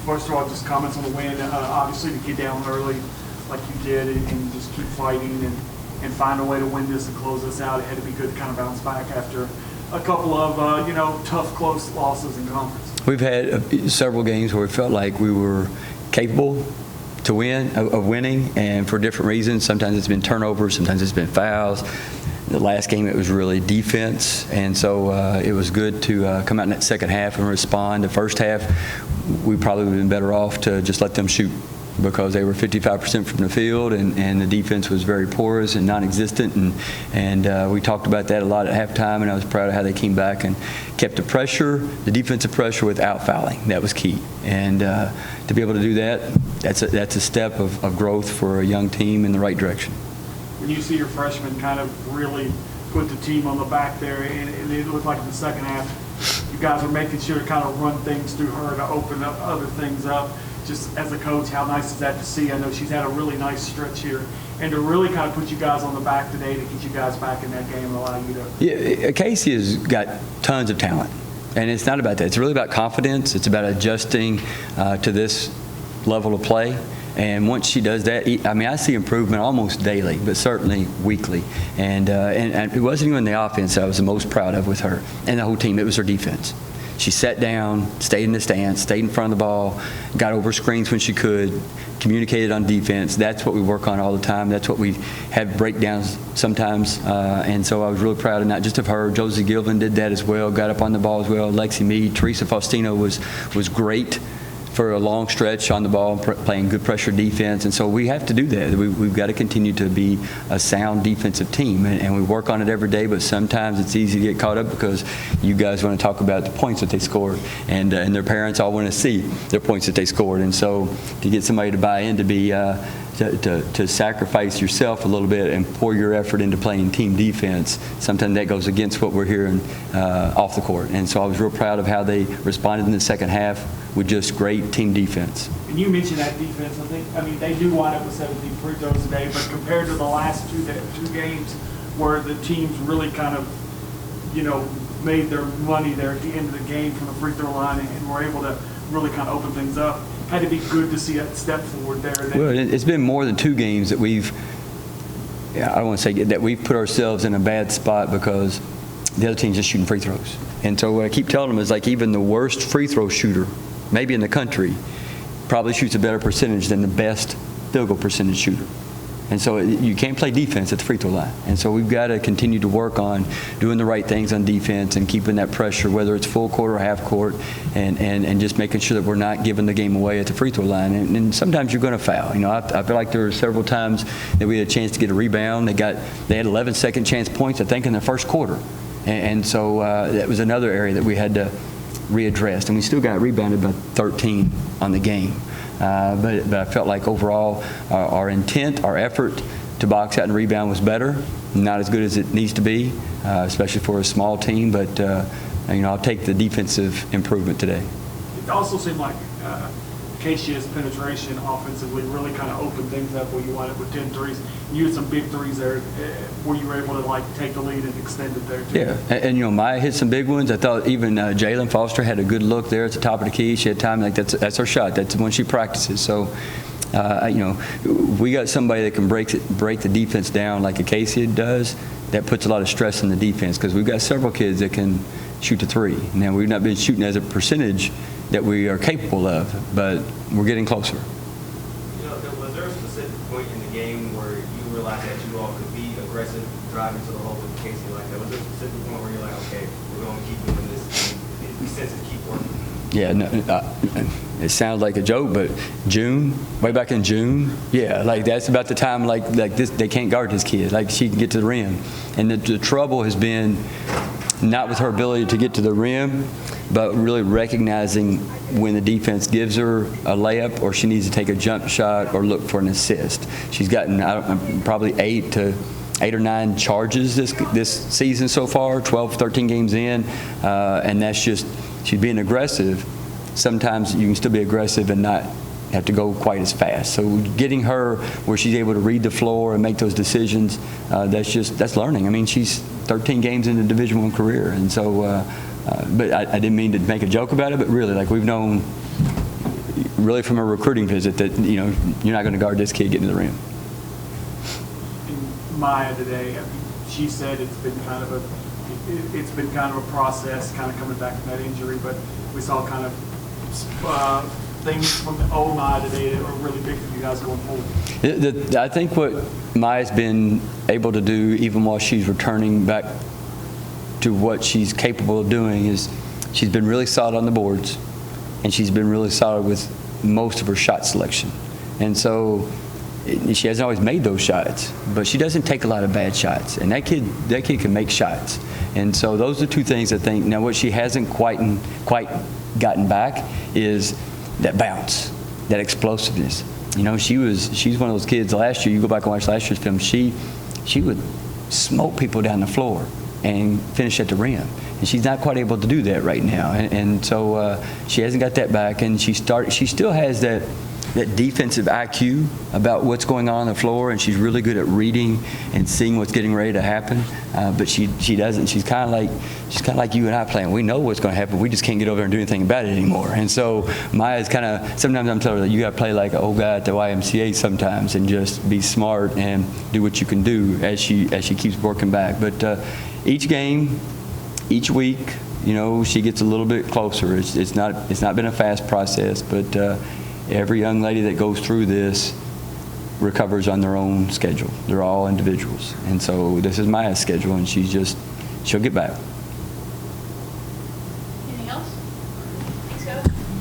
first of all, just comments on the win. Obviously, to get down early like you did and just keep fighting and find a way to win this and close this out, it had to be good to kind of bounce back after a couple of, tough, close losses in conference. We've had several games where we felt like we were capable to win, of winning, and for different reasons. Sometimes it's been turnovers, sometimes it's been fouls. The last game, it was really defense, and so it was good to come out in that second half and respond. The first half, we probably would have been better off to just let them shoot, because they were 55% from the field, and the defense was very porous and non-existent, and we talked about that a lot at halftime, and I was proud of how they came back and kept the defensive pressure without fouling. That was key, and to be able to do that, that's a step of growth for a young team in the right direction. When you see your freshmen kind of really put the team on the back there, and it looked like in the second half, you guys are making sure to kind of run things through her to open up other things up. Just as a coach, how nice is that to see? I know she's had a really nice stretch here, and to really kind of put you guys on the back today to get you guys back in that game and allow you to. Yeah, Casey has got tons of talent, and it's not about that. It's really about confidence. It's about adjusting to this level of play. And once she does that, I mean, I see improvement almost daily, but certainly weekly. And it wasn't even the offense I was the most proud of with her and the whole team. It was her defense. She sat down, stayed in the stance, stayed in front of the ball, got over screens when she could, communicated on defense. That's what we work on all the time. That's what we have breakdowns sometimes. And so I was really proud of not just of her. Josie Gilvin did that as well, got up on the ball as well. Lexi Mead, Teresa Faustino was great for a long stretch on the ball, playing good pressure defense, and so we have to do that. We've got to continue to be a sound defensive team, and we work on it every day, but sometimes it's easy to get caught up because you guys want to talk about the points that they scored, and their parents all want to see their points that they scored, and so to get somebody to buy in, to be to sacrifice yourself a little bit and pour your effort into playing team defense, sometimes that goes against what we're hearing off the court. And so I was real proud of how they responded in the second half with just great team defense. And you mentioned that defense. I mean, they do wind up with 17 free throws a day, but compared to the last two games where the teams really kind of, made their money there at the end of the game from the free throw line and were able to really kind of open things up, had to be good to see that step forward there. Well, it's been more than two games that I don't want to say that we've put ourselves in a bad spot because the other team's just shooting free throws. And so what I keep telling them is, like, even the worst free throw shooter, maybe in the country, probably shoots a better percentage than the best field goal percentage shooter. And so you can't play defense at the free throw line. And so we've got to continue to work on doing the right things on defense and keeping that pressure, whether it's full court or half court, and just making sure that we're not giving the game away at the free throw line. And sometimes you're going to foul. I feel like there were several times that we had a chance to get a rebound. They had 11 second chance points, I think, in the first quarter. And so that was another area that we had to readdress. And we still got rebounded by 13 on the game. But I felt like overall our intent, our effort to box out and rebound was better. Not as good as it needs to be, especially for a small team. But I'll take the defensive improvement today. It also seemed like Keisha's penetration offensively really kind of opened things up where you wanted with 10 threes. You had some big threes there where you were able to take the lead and extend it there too. Yeah, and Maya hit some big ones. I thought even Jalen Foster had a good look there at the top of the key. She had time, that's her shot. That's the one she practices. So, we got somebody that can break the defense down like a Casey does. That puts a lot of stress on the defense because we've got several kids that can shoot the three. Now, we've not been shooting as a percentage that we are capable of, but we're getting closer. Was there a specific point in the game where you realized that you all could be aggressive driving to the hole with Casey like that? Was there a specific point where you're like, okay, we're going to keep doing this, and we sense it keep working? Yeah, no, it sounds like a joke, but way back in June, yeah, that's about the time like this, they can't guard this kid. Like, she can get to the rim. And the trouble has been not with her ability to get to the rim, but really recognizing when the defense gives her a layup or she needs to take a jump shot or look for an assist. She's gotten probably 8 or 9 charges this season so far, 12, 13 games in, and that's just, she's being aggressive. Sometimes you can still be aggressive and not have to go quite as fast. So getting her where she's able to read the floor and make those decisions, that's learning. I mean, she's 13 games into Division I career, and so but I didn't mean to make a joke about it, but really, we've known, really from a recruiting visit that, you're not going to guard this kid getting to the rim. And Maya today, I mean, she said it's been kind of a process, kind of coming back from that injury, but we saw kind of things from the old Maya today that are really big for you guys going forward. I think what Maya's been able to do, even while she's returning back to what she's capable of doing, is she's been really solid on the boards, and she's been really solid with most of her shot selection. And so she hasn't always made those shots, but she doesn't take a lot of bad shots. And that kid can make shots. And so those are two things I think. Now, what she hasn't quite gotten back is that bounce, that explosiveness. She's one of those kids last year. You go back and watch last year's film. She would smoke people down the floor and finish at the rim. And she's not quite able to do that right now. And so she hasn't got that back. And she still has that defensive IQ about what's going on the floor, and she's really good at reading and seeing what's getting ready to happen. But she doesn't. She's kind of like you and I playing. We know what's going to happen. We just can't get over there and do anything about it anymore. And so Maya's kind of, sometimes I'm telling her that you got to play like an old guy at the YMCA sometimes and just be smart and do what you can do as she keeps working back. But each game, each week, she gets a little bit closer. It's not been a fast process, but every young lady that goes through this recovers on their own schedule. They're all individuals. And so this is Maya's schedule, and she'll get back.